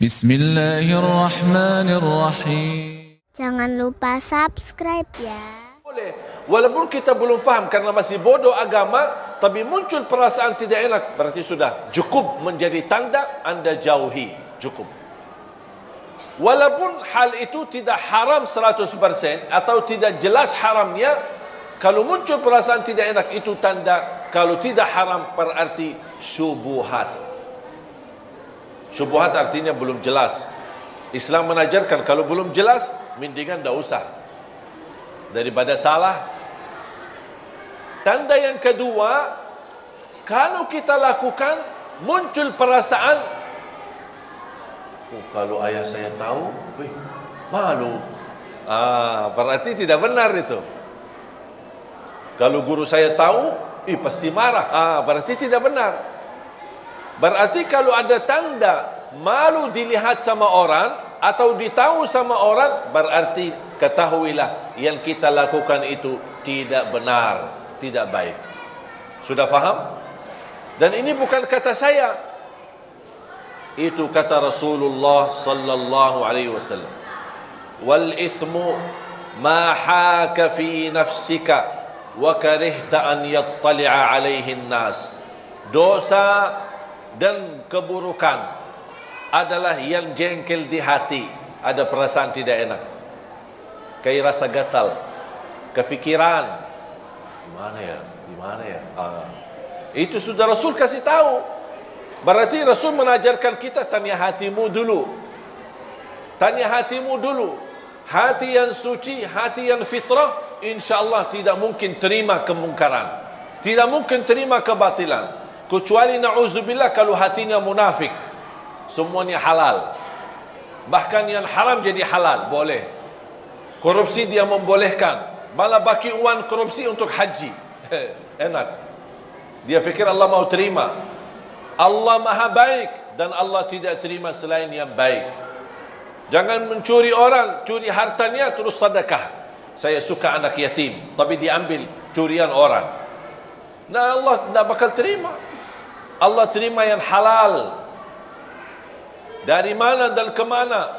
Bismillahirrahmanirrahim. Jangan lupa subscribe ya. Boleh. Walaupun kita belum faham karena masih bodoh agama, tapi muncul perasaan tidak enak, berarti sudah cukup menjadi tanda Anda jauhi. Cukup. Walaupun hal itu tidak haram 100% atau tidak jelas haramnya, kalau muncul perasaan tidak enak, itu tanda kalau tidak haram berarti syubhat. Syubhat artinya belum jelas. Islam menajarkan kalau belum jelas, mendingan tak usah daripada salah. Tanda yang kedua, kalau kita lakukan muncul perasaan, oh, kalau ayah saya tahu, malu. Berarti tidak benar itu. Kalau guru saya tahu, pasti marah. Berarti tidak benar. Berarti kalau ada tanda malu dilihat sama orang atau ditahu sama orang, berarti ketahuilah yang kita lakukan itu tidak benar, tidak baik. Sudah faham? Dan ini bukan kata saya, itu kata Rasulullah sallallahu alaihi wasallam. Wal ithmu ma haka fi nafsika wa karihta an yattali'a alaihi an-nas. Dosa dan keburukan adalah yang jengkel di hati, ada perasaan tidak enak, kayak rasa gatal, kefikiran, gimana ya, itu sudah Rasul kasih tahu. Berarti Rasul mengajarkan kita tanya hatimu dulu, tanya hatimu dulu. Hati yang suci, hati yang fitrah, insyaAllah tidak mungkin terima kemungkaran, tidak mungkin terima kebatilan. Kecuali na'udzubillah kalau hatinya munafik, semuanya halal, bahkan yang haram jadi halal, boleh. Korupsi dia membolehkan, malah bagi uang korupsi untuk haji. Enak. Dia fikir Allah mau terima. Allah maha baik dan Allah tidak terima selain yang baik. Jangan mencuri orang, curi hartanya terus sedekah. Saya suka anak yatim, tapi diambil curian orang. Nah, Allah tidak bakal terima. Allah terima yang halal. Dari mana dan kemana?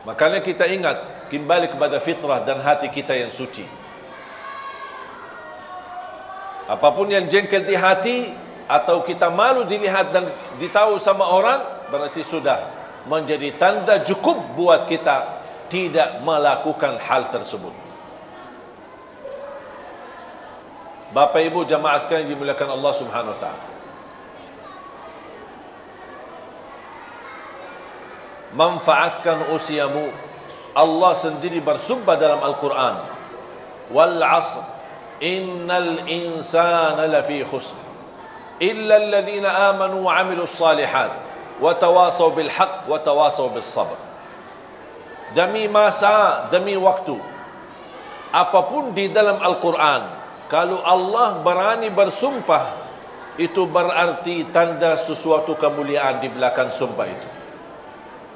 Makanya kita ingat, kembali kepada fitrah dan hati kita yang suci. Apapun yang jengkel di hati atau kita malu dilihat dan ditahu sama orang, berarti sudah menjadi tanda cukup buat kita tidak melakukan hal tersebut. Bapak Ibu jamaah sekalian dimuliakan Allah Subhanahu wa taala. Manfaatkan usiamu. Allah sendiri bersumpah dalam Al-Quran, wal 'asr innal insana lafi khusr illa alladhina amanu wa 'amilus salihat wa tawasaw bil haqq wa tawasaw bis sabr. Demi masa, demi waktu, apapun di dalam Al-Quran, kalau Allah berani bersumpah, itu berarti tanda sesuatu kemuliaan di belakang sumpah itu.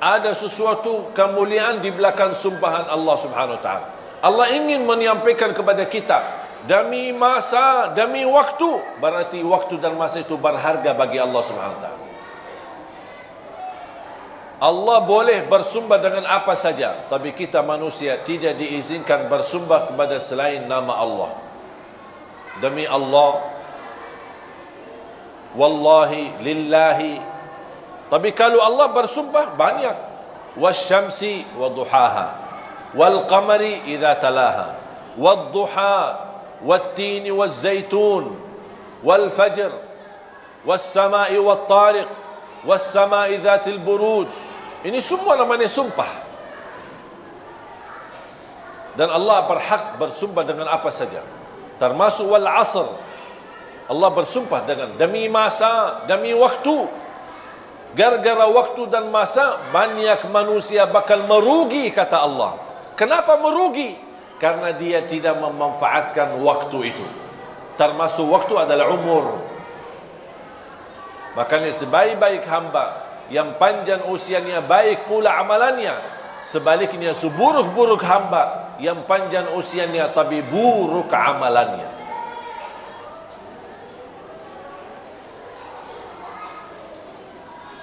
Ada sesuatu kemuliaan di belakang sumpahan Allah Subhanahu wa taala. Allah ingin menyampaikan kepada kita, demi masa, demi waktu, berarti waktu dan masa itu berharga bagi Allah Subhanahu wa taala. Allah boleh bersumpah dengan apa saja, tapi kita manusia tidak diizinkan bersumpah kepada selain nama Allah. Demi Allah, wallahi, lillahi. Tapi kalau Allah bersumpah banyak, wasyamsi wa duhaha wal qamari idza talaha wad duha wat tin waz zaitun wal fajr was samai wat tariq was samai dzatil buruj. Ini semua namanya sumpah. Dan Allah berhak bersumpah dengan apa saja, termasuk wal asr. Allah bersumpah dengan demi masa, demi waktu. Gara-gara waktu dan masa, banyak manusia bakal merugi, kata Allah. Kenapa merugi? Karena dia tidak memanfaatkan waktu itu. Termasuk waktu adalah umur. Makanya sebaik-baik hamba, yang panjang usianya baik pula amalannya. Sebaliknya seburuk-buruk hamba, yang panjang usianya tapi buruk amalannya.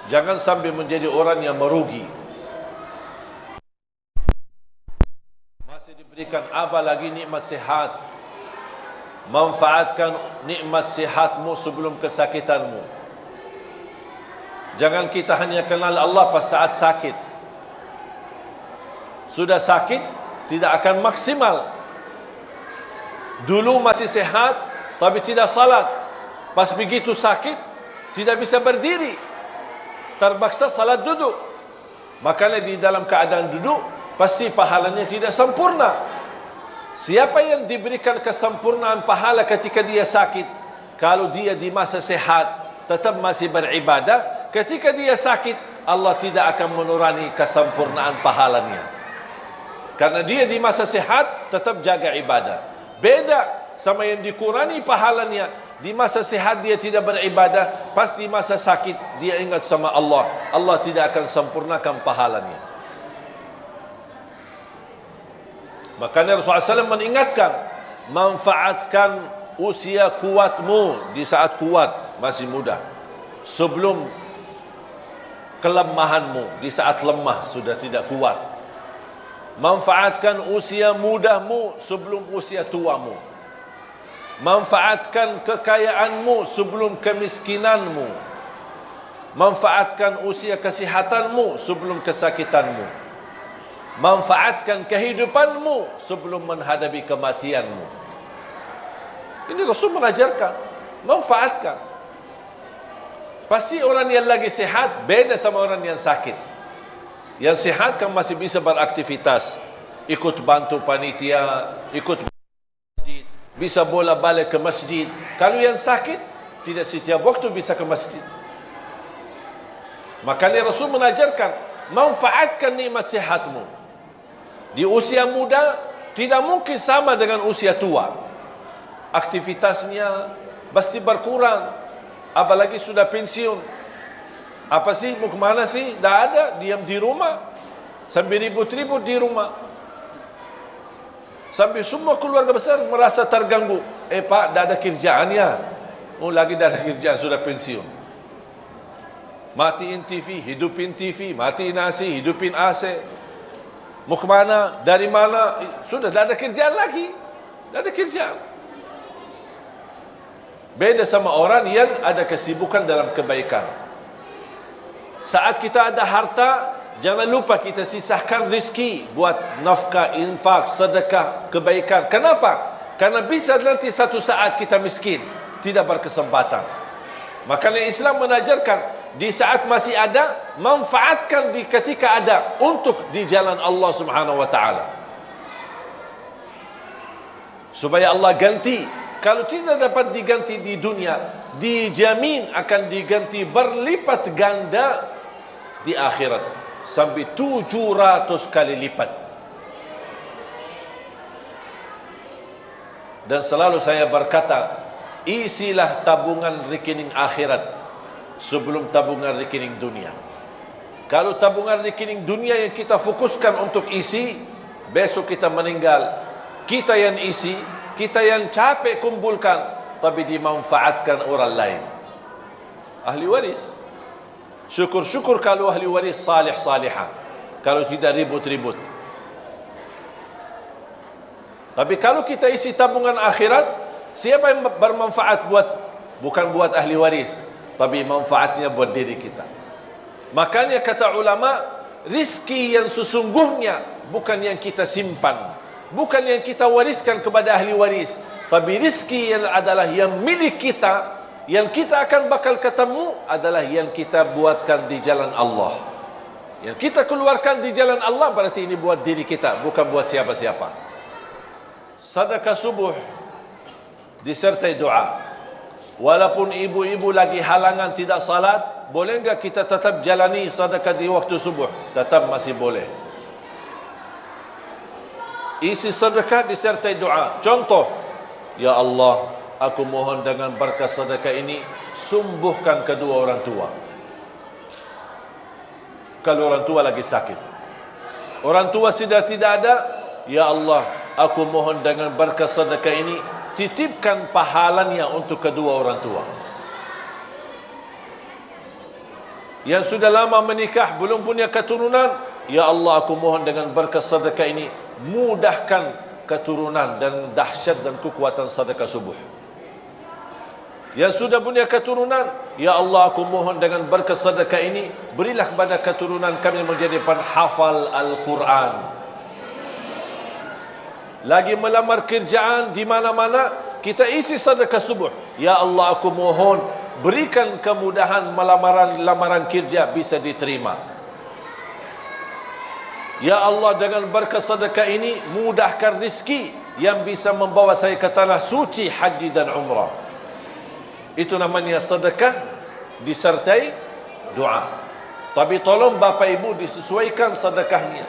Jangan sampai menjadi orang yang merugi. Masih diberikan apa lagi nikmat sihat. Manfaatkan nikmat sihatmu sebelum kesakitanmu. Jangan kita hanya kenal Allah pas saat sakit. Sudah sakit, tidak akan maksimal. Dulu masih sehat, tapi tidak salat. Pas begitu sakit, tidak bisa berdiri. Terpaksa salat duduk. Makanya di dalam keadaan duduk, pasti pahalanya tidak sempurna. Siapa yang diberikan kesempurnaan pahala ketika dia sakit? Kalau dia di masa sehat, tetap masih beribadah. Ketika dia sakit, Allah tidak akan menurani kesempurnaan pahalanya. Karena dia di masa sehat, tetap jaga ibadah. Beda sama yang dikurangi pahalanya. Di masa sehat dia tidak beribadah, pas di masa sakit dia ingat sama Allah. Allah tidak akan sempurnakan pahalanya. Makanya Rasulullah SAW mengingatkan, manfaatkan usia kuatmu di saat kuat, masih muda. Sebelum kelemahanmu di saat lemah, sudah tidak kuat. Manfaatkan usia mudamu sebelum usia tuamu. Manfaatkan kekayaanmu sebelum kemiskinanmu. Manfaatkan usia kesehatanmu sebelum kesakitanmu. Manfaatkan kehidupanmu sebelum menghadapi kematianmu. Ini Rasul mengajarkan, manfaatkan. Pasti orang yang lagi sehat beda sama orang yang sakit. Yang sehat kan masih bisa beraktivitas, ikut bantu panitia, ikut masjid, bisa bola-balik ke masjid. Kalau yang sakit, tidak setiap waktu bisa ke masjid. Makanya Rasul mengajarkan, manfaatkan nikmat sehatmu. Di usia muda, tidak mungkin sama dengan usia tua. Aktivitasnya pasti berkurang, apalagi sudah pensiun. Apa sih, mau kemana sih? Tidak ada, diam di rumah. Sampai ribut-ribut di rumah. Sampai semua keluarga besar merasa terganggu. Pak, tidak ada kerjaannya. Oh, lagi tidak ada kerjaan, sudah pensiun. Matiin TV, hidupin TV. Matiin AC, hidupin AC. Mau kemana? Dari mana? Sudah tidak ada kerjaan lagi. Tidak ada kerjaan. Beda sama orang yang ada kesibukan dalam kebaikan. Saat kita ada harta, jangan lupa kita sisahkan rezeki buat nafkah, infak, sedekah, kebaikan. Kenapa? Karena bisa nanti satu saat kita miskin, tidak berkesempatan. Makanya Islam menajarkan, di saat masih ada, manfaatkan di ketika ada untuk di jalan Allah Subhanahu wa taala. Supaya Allah ganti. Kalau tidak dapat diganti di dunia, dijamin akan diganti berlipat ganda di akhirat, sampai 700 kali lipat. Dan selalu saya berkata, isilah tabungan rekening akhirat sebelum tabungan rekening dunia. Kalau tabungan rekening dunia yang kita fokuskan untuk isi, besok kita meninggal, kita yang isi, kita yang capek kumpulkan, tapi dimanfaatkan orang lain. Ahli waris. Syukur-syukur kalau ahli waris salih-salihah. Kalau tidak ribut-ribut. Tapi kalau kita isi tabungan akhirat, siapa yang bermanfaat bukan buat ahli waris, tapi manfaatnya buat diri kita. Makanya kata ulama, rizki yang sesungguhnya bukan yang kita simpan, bukan yang kita wariskan kepada ahli waris, tapi rizki yang adalah yang milik kita, yang kita akan bakal ketemu adalah yang kita buatkan di jalan Allah. Yang kita keluarkan di jalan Allah berarti ini buat diri kita, bukan buat siapa-siapa. Sedekah subuh disertai doa. Walaupun ibu-ibu lagi halangan tidak salat, boleh enggak kita tetap jalani sedekah di waktu subuh? Tetap masih boleh. Isi sedekah disertai doa. Contoh, ya Allah, aku mohon dengan berkah sedekah ini, sembuhkan kedua orang tua. Kalau orang tua lagi sakit, orang tua sudah tidak ada, ya Allah, aku mohon dengan berkah sedekah ini, titipkan pahalanya untuk kedua orang tua. Yang sudah lama menikah belum punya keturunan, ya Allah aku mohon dengan berkat sedekah ini mudahkan keturunan dan dahsyat dan kekuatan sedekah subuh. Yang sudah punya keturunan, ya Allah aku mohon dengan berkat sedekah ini berilah kepada keturunan kami menjadi penghafal Al-Quran. Lagi melamar kerjaan di mana-mana, kita isi sedekah subuh. Ya Allah aku mohon berikan kemudahan lamaran kerja bisa diterima. Ya Allah dengan berkat sedekah ini mudahkan rizki yang bisa membawa saya ke tanah suci haji dan umrah. Itu namanya sedekah disertai doa. Tapi tolong Bapak Ibu disesuaikan sedekahnya.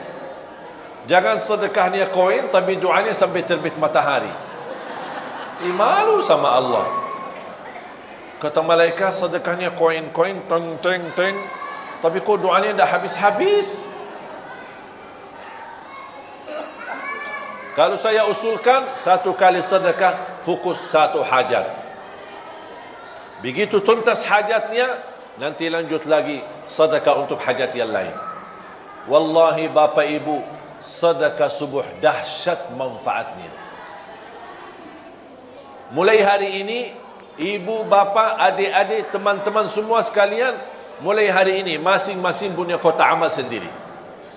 Jangan sedekahnya koin tapi doanya sampai terbit matahari. Malu sama Allah. Kata malaikat sedekahnya koin-koin teng. Tapi kok doanya dah habis-habis. Kalau saya usulkan satu kali sedekah fokus satu hajat. Begitu tuntas hajatnya, nanti lanjut lagi sedekah untuk hajat yang lain. Wallahi Bapak Ibu, sedekah subuh dahsyat manfaatnya. Mulai hari ini, ibu, bapa, adik-adik, teman-teman semua sekalian, mulai hari ini masing-masing punya kotak amal sendiri.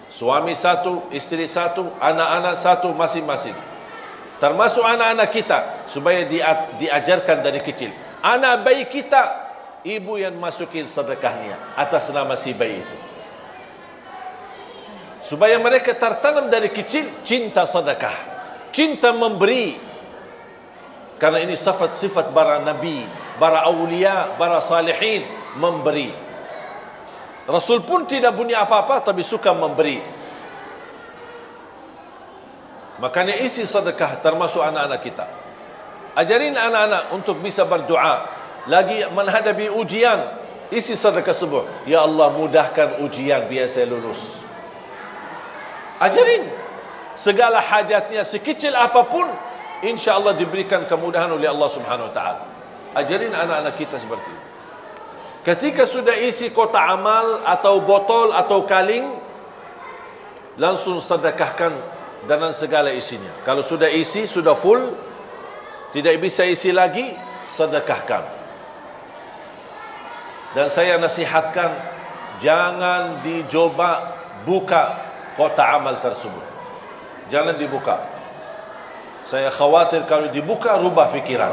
Suami satu, isteri satu, anak-anak satu, masing-masing. Termasuk anak-anak kita, supaya diajarkan dari kecil. Anak bayi kita, ibu yang masukin sedekahnya atas nama si bayi itu. Supaya mereka tertanam dari kecil cinta sedekah, cinta memberi. Karena ini sifat-sifat para nabi, para awliya, para salihin, memberi. Rasul pun tidak punya apa-apa tapi suka memberi. Makanya isi sedekah termasuk anak-anak kita. Ajarin anak-anak untuk bisa berdoa. Lagi menghadapi ujian, isi sedekah subuh. Ya Allah mudahkan ujian biar saya lulus. Ajarin. Segala hajatnya sekecil apapun, insya Allah diberikan kemudahan oleh Allah Subhanahu Wa Taala. Ajarin anak-anak kita seperti itu. Ketika sudah isi kotak amal atau botol atau kaleng, langsung sedekahkan dengan segala isinya. Kalau sudah isi, sudah full, tidak bisa isi lagi, sedekahkan. Dan saya nasihatkan, jangan dicoba buka kotak amal tersebut. Jangan dibuka. Saya khawatir kalau dibuka rubah fikiran.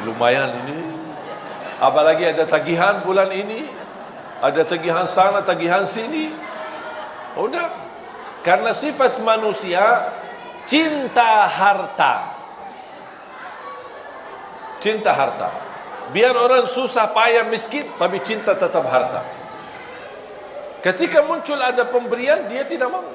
Lumayan ini. Apalagi ada tagihan bulan ini, ada tagihan sana, tagihan sini. Udah. Karena sifat manusia cinta harta. Cinta harta. Biar orang susah payah miskin, tapi cinta tetap harta. Ketika muncul ada pemberian, dia tidak mau.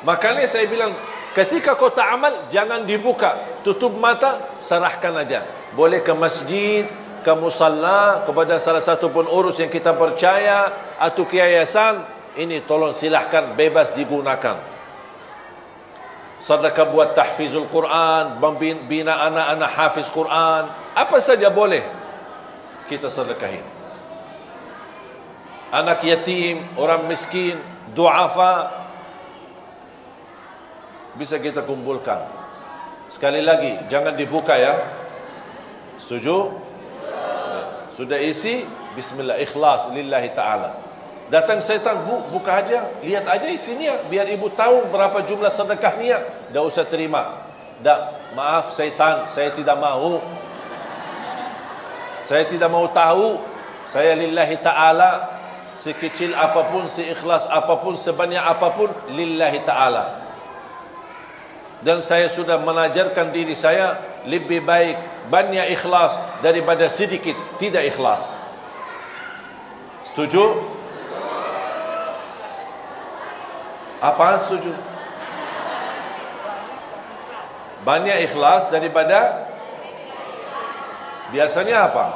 Makanya saya bilang, ketika kotak amal jangan dibuka, tutup mata, serahkan aja. Boleh ke masjid, ke musalla, kepada salah satu pengurus yang kita percaya, atau ke yayasan, ini tolong silahkan bebas digunakan. Sedekah buat tahfizul Quran, bina anak-anak hafiz Quran, apa saja boleh kita sedekahin. Anak yatim, orang miskin, duafa, bisa kita kumpulkan. Sekali lagi, jangan dibuka ya. Setuju? Sudah isi, bismillah, ikhlas lillahi ta'ala. Datang syaitan, buka aja, lihat aja isinya, biar ibu tahu berapa jumlah sedekahnya. Dah usah terima. Dah, maaf syaitan, saya tidak mau. Saya tidak mau tahu. Saya lillahi ta'ala, sekecil apapun, seikhlas apapun, sebanyak apapun, lillahi ta'ala. Dan saya sudah mengajarkan diri saya lebih baik banyak ikhlas daripada sedikit tidak ikhlas. Setuju? Apaan setuju? Banyak ikhlas daripada biasanya apa?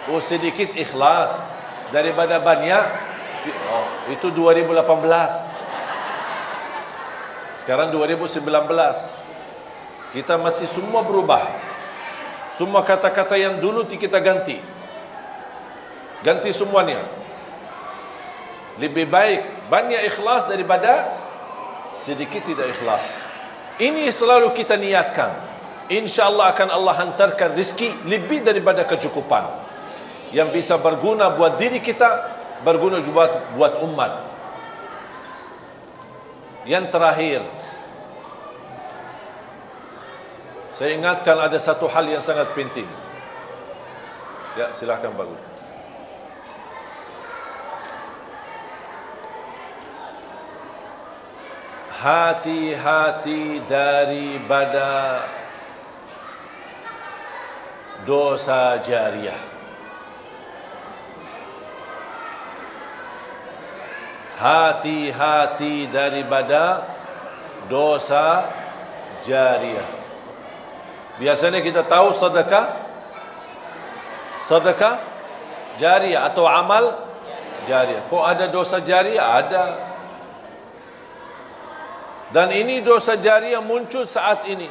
Oh, sedikit ikhlas daripada banyak. Oh, itu 2018. Sekarang 2019. Kita masih semua berubah. Semua kata-kata yang dulu kita ganti. Ganti semuanya. Lebih baik banyak ikhlas daripada sedikit tidak ikhlas. Ini selalu kita niatkan. InsyaAllah akan Allah hantarkan rezeki lebih daripada kecukupan, yang bisa berguna buat diri kita, berguna juga buat umat. Yang terakhir, saya ingatkan ada satu hal yang sangat penting. Ya, silakan bagus. Hati-hati daripada dosa jariah. Hati-hati daripada dosa jariah. Biasanya kita tahu sedekah jariah atau amal jariah. Kok ada dosa jariah? Ada. Dan ini dosa jariah muncul saat ini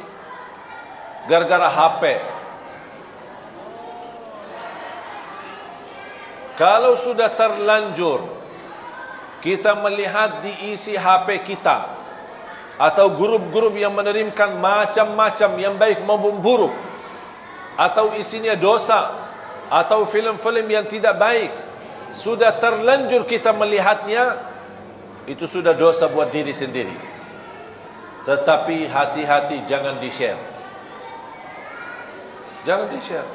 gara-gara HP. Kalau sudah terlanjur kita melihat di isi HP kita atau grup-grup yang menerimkan macam-macam yang baik maupun buruk, atau isinya dosa, atau filem-filem yang tidak baik, sudah terlanjur kita melihatnya, itu sudah dosa buat diri sendiri. Tetapi hati-hati, jangan di-share. Jangan di-share.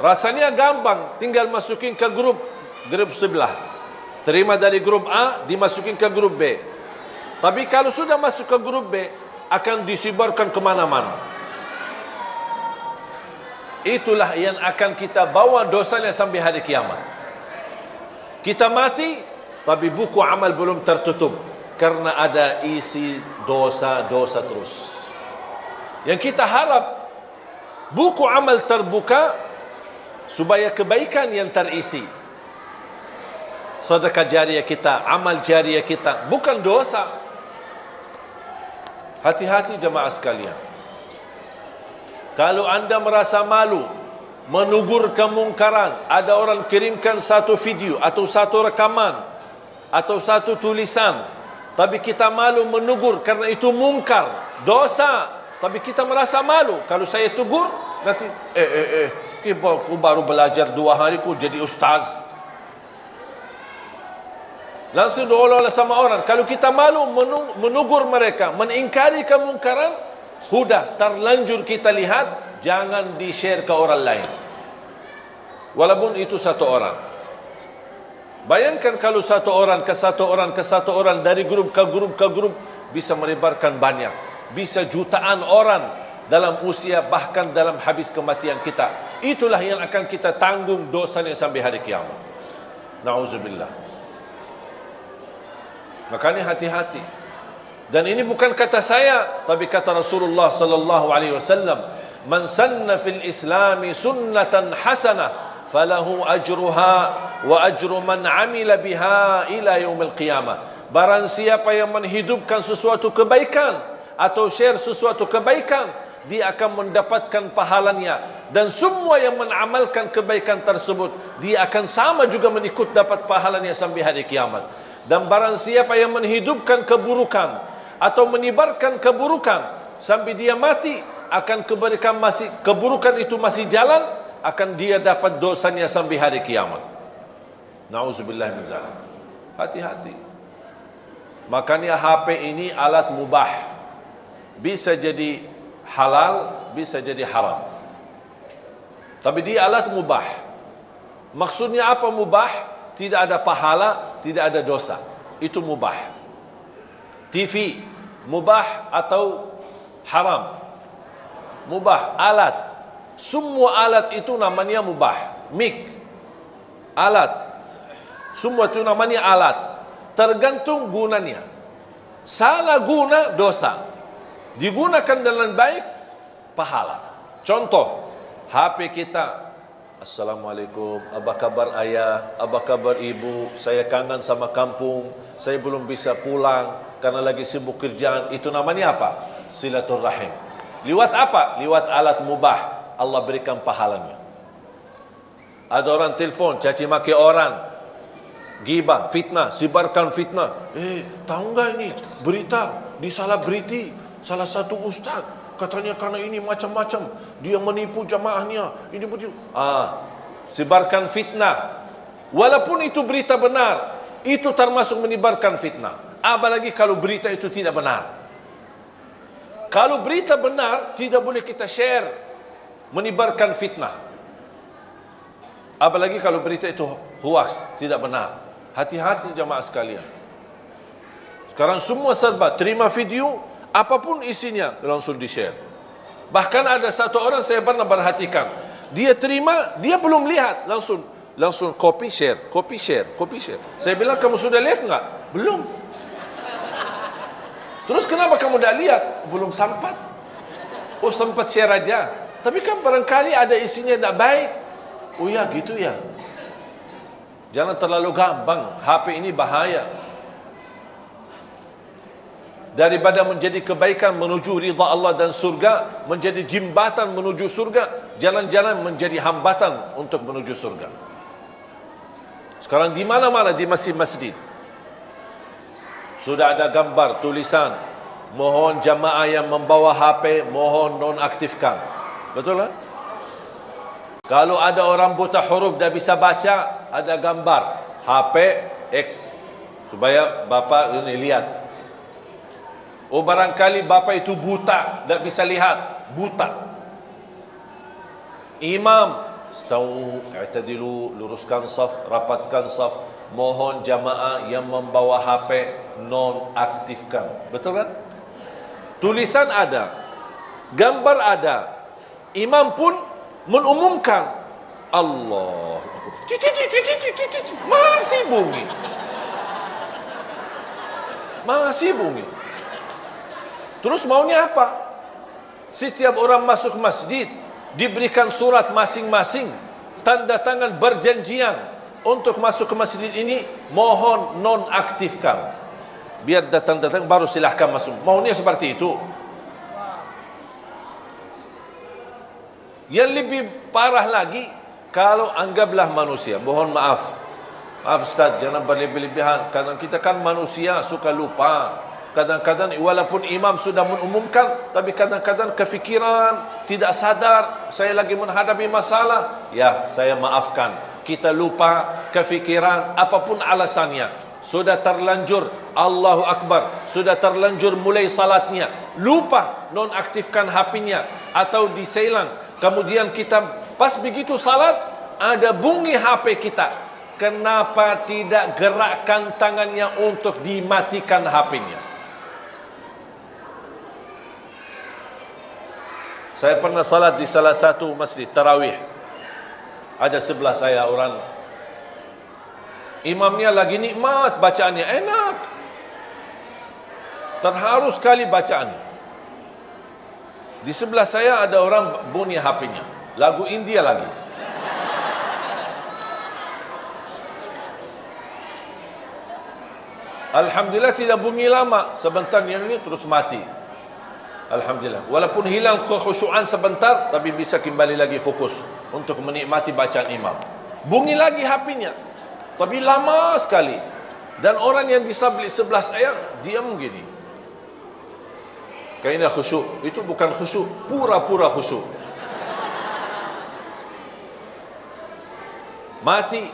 Rasanya gampang, tinggal masukin ke grup sebelah. Terima dari grup A, dimasukin ke grup B. Tapi kalau sudah masuk ke grup B, akan disebarkan kemana-mana. Itulah yang akan kita bawa dosanya sampai hari kiamat. Kita mati, tapi buku amal belum tertutup, karena ada isi dosa-dosa terus. Yang kita harap buku amal terbuka supaya kebaikan yang terisi, sedekah jariah kita, amal jariah kita, bukan dosa. Hati-hati jemaah sekalian. Kalau anda merasa malu menegur kemungkaran, ada orang kirimkan satu video atau satu rekaman atau satu tulisan, tapi kita malu menegur karena itu mungkar, dosa, tapi kita merasa malu. Kalau saya tegur, nanti aku baru belajar 2 hari ku jadi ustaz. Langsung diolah sama orang. Kalau kita malu menegur mereka, mengingkari kemungkaran, sudah terlanjur kita lihat, jangan di-share ke orang lain. Walaupun itu satu orang. Bayangkan kalau satu orang ke satu orang ke satu orang, dari grup ke grup ke grup, bisa melebarkan banyak, bisa jutaan orang dalam usia, bahkan dalam habis kematian kita. Itulah yang akan kita tanggung dosanya sampai hari kiamat. Na'udzubillah. Makanya hati-hati. Dan ini bukan kata saya, tapi kata Rasulullah sallallahu alaihi wasallam, "Man sanna fil Islami sunnatan hasanah falahu ajruha wa ajru man amila biha ila yaumil qiyamah." Barang siapa yang menghidupkan sesuatu kebaikan atau share sesuatu kebaikan, dia akan mendapatkan pahalanya, dan semua yang mengamalkan kebaikan tersebut, dia akan sama juga mengikut dapat pahalanya sampai hari kiamat. Dan barang siapa yang menghidupkan keburukan atau menyebarkan keburukan sampai dia mati, akan keburukan itu masih jalan, akan dia dapat dosanya sampai hari kiamat. Na'udzubillah min zalik. Hati-hati. Makanya HP ini alat mubah, bisa jadi halal, bisa jadi haram, tapi dia alat mubah. Maksudnya apa mubah? Tidak ada pahala, tidak ada dosa. Itu mubah. TV mubah atau haram? Mubah. Alat, semua alat itu namanya mubah. Mic, alat, semua itu namanya alat. Tergantung gunanya. Salah guna, dosa. Digunakan dengan baik, pahala. Contoh, HP kita. Assalamualaikum, apa kabar ayah, apa kabar ibu, saya kangen sama kampung, saya belum bisa pulang karena lagi sibuk kerjaan. Itu namanya apa? Silaturrahim. Liwat apa? Liwat alat mubah, Allah berikan pahalanya. Ada orang telefon, caci maki orang, gibah, fitnah, sebarkan fitnah. Tahu nggak ini berita di selebriti salah satu ustaz katanya karena ini macam-macam, dia menipu jamaahnya, ini begitu. Sebarkan fitnah. Walaupun itu berita benar, itu termasuk menyebarkan fitnah. Apalagi kalau berita itu tidak benar. Kalau berita benar, tidak boleh kita share menyebarkan fitnah. Apalagi kalau berita itu hoax, tidak benar. Hati-hati jamaah sekalian. Sekarang semua serba, terima video, apapun isinya, langsung di-share. Bahkan ada satu orang saya pernah perhatikan, dia terima, dia belum lihat, langsung copy share, copy share, copy share. Saya bilang, kamu sudah lihat enggak? Belum. Terus kenapa kamu dah lihat? Belum sempat. Oh, sempat share aja. Tapi kan barangkali ada isinya tidak baik. Oh ya, gitu ya. Jangan terlalu gampang. HP ini bahaya. Daripada menjadi kebaikan menuju ridha Allah dan surga, menjadi jembatan menuju surga, jalan-jalan menjadi hambatan untuk menuju surga. Sekarang di mana-mana di masjid-masjid sudah ada gambar, tulisan, mohon jamaah yang membawa HP, mohon nonaktifkan. Betul kan? Kalau ada orang buta huruf dah bisa baca, ada gambar HP X supaya bapa ini lihat. Oh, barangkali bapa itu buta, tak bisa lihat, buta. Imam, stau, i'tadilu, luruskan saf, rapatkan saf, mohon jamaah yang membawa HP nonaktifkan. Betul kan? Tulisan ada, gambar ada, imam pun mengumumkan. Allah, masih bunyi, masih bunyi. Terus maunya apa? Setiap orang masuk masjid diberikan surat masing-masing, tanda tangan berjanjian untuk masuk ke masjid ini, mohon nonaktifkan. Biar datang-datang baru silahkan masuk. Maunya seperti itu. Yang lebih parah lagi, kalau anggaplah manusia, mohon maaf, Ustaz, jangan berlebih-lebihan. Kadang kita kan manusia, suka lupa. Kadang-kadang walaupun imam sudah mengumumkan, tapi kadang-kadang kefikiran, tidak sadar, saya lagi menghadapi masalah. Ya, saya maafkan. Kita lupa, kefikiran, apapun alasannya. Sudah terlanjur, Allahu Akbar, sudah terlanjur mulai salatnya, lupa nonaktifkan HP-nya atau diselang. Kemudian kita pas begitu salat, ada bunyi HP kita. Kenapa tidak gerakkan tangannya untuk dimatikan HP-nya? Saya pernah salat di salah satu masjid tarawih. Ada sebelah saya orang, imamnya lagi nikmat bacaannya, enak, terharu sekali bacaannya. Di sebelah saya ada orang bunyi HP-nya, lagu India lagi. Alhamdulillah tidak bunyi lama, sebentar yang ini terus mati. Alhamdulillah. Walaupun hilang kekhusyuan sebentar, tapi bisa kembali lagi fokus untuk menikmati bacaan imam. Bunyi lagi HP-nya, tapi lama sekali. Dan orang yang di sebelah saya diam begini. Kayaknya khusyuk. Itu bukan khusyuk, pura-pura khusyuk. Mati.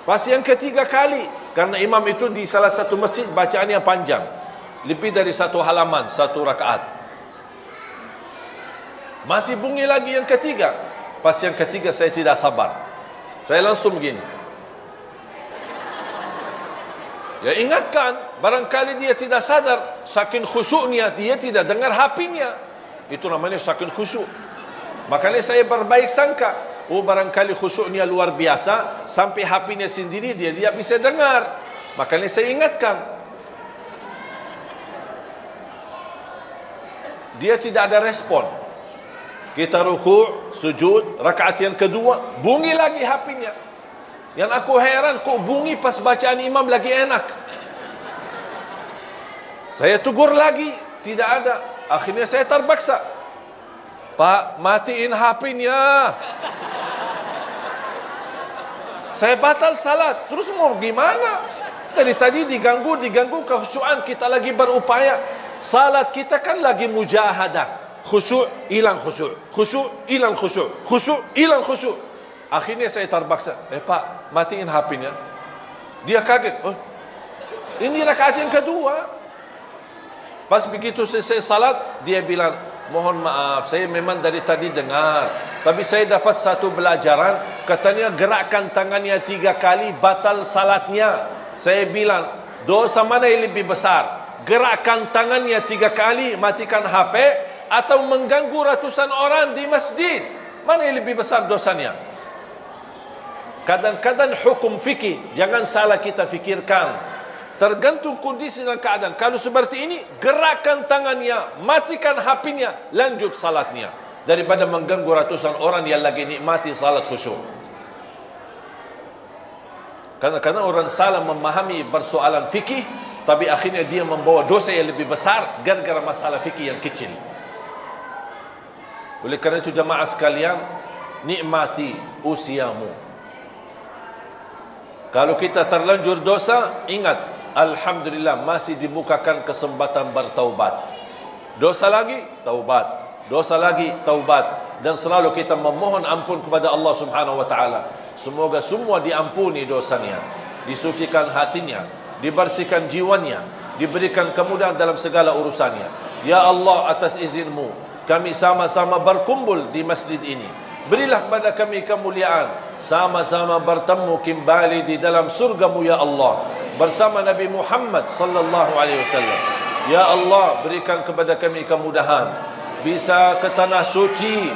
Pas yang ketiga kali, karena imam itu di salah satu masjid bacaannya panjang, lebih dari satu halaman, satu rakaat. Masih bunyi lagi yang ketiga. Pas yang ketiga saya tidak sabar, saya langsung begini. Ya, ingatkan, barangkali dia tidak sadar, saking khusyuknya dia tidak dengar HP-nya. Itu namanya saking khusyuk. Makanya saya berbaik sangka, oh barangkali khusyuknya luar biasa sampai HP-nya sendiri dia tidak bisa dengar. Makanya saya ingatkan. Dia tidak ada respon. Kita ruku', sujud, rakaat yang kedua, bunyi lagi HP-nya. Yang aku heran, kok bunyi pas bacaan imam lagi enak. Saya tegur lagi, tidak ada. Akhirnya saya terpaksa, Pak, matiin HP-nya. saya batal salat. Terus mau gimana? Tadi diganggu kekhusyuan kita lagi berupaya. Salat kita kan lagi mujahadah. Khusyuk, hilang khusyuk. Khusyuk, hilang khusyuk. Khusyuk, hilang khusyuk. Akhirnya saya terpaksa. Pak, matiin HP-nya. Dia kaget. Oh, ini rakaat yang kedua. Pas begitu selesai salat, dia bilang, mohon maaf, saya memang dari tadi dengar. Tapi saya dapat satu pelajaran. Katanya gerakan tangannya 3 kali, batal salatnya. Saya bilang, dosa mana yang lebih besar? Gerakan tangannya 3 kali, matikan HP, atau mengganggu ratusan orang di masjid? Mana yang lebih besar dosanya? Kadang-kadang hukum fikih, jangan salah kita fikirkan. Tergantung kondisi dan keadaan. Kalau seperti ini, gerakan tangannya, matikan HP-nya, lanjut salatnya. Daripada mengganggu ratusan orang yang lagi nikmati salat khusyuk. Kadang-kadang orang salah memahami persoalan fikih, tapi akhirnya dia membawa dosa yang lebih besar gara-gara masalah fikih yang kecil. Oleh kerana itu jemaah sekalian, nikmati usiamu. Kalau kita terlanjur dosa, ingat, alhamdulillah masih dibukakan kesempatan bertaubat. Dosa lagi, taubat. Dosa lagi, taubat. Dan selalu kita memohon ampun kepada Allah Subhanahu wa taala. Semoga semua diampuni dosanya, disucikan hatinya, dibersihkan jiwanya, diberikan kemudahan dalam segala urusannya. Ya Allah, atas izinmu kami sama-sama berkumpul di masjid ini. Berilah kepada kami kemuliaan, sama-sama bertemu kembali di dalam surga-Mu ya Allah, bersama Nabi Muhammad sallallahu alaihi wasallam. Ya Allah, berikan kepada kami kemudahan bisa ke tanah suci,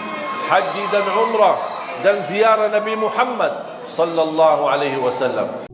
haji dan umrah dan ziarah Nabi Muhammad sallallahu alaihi wasallam.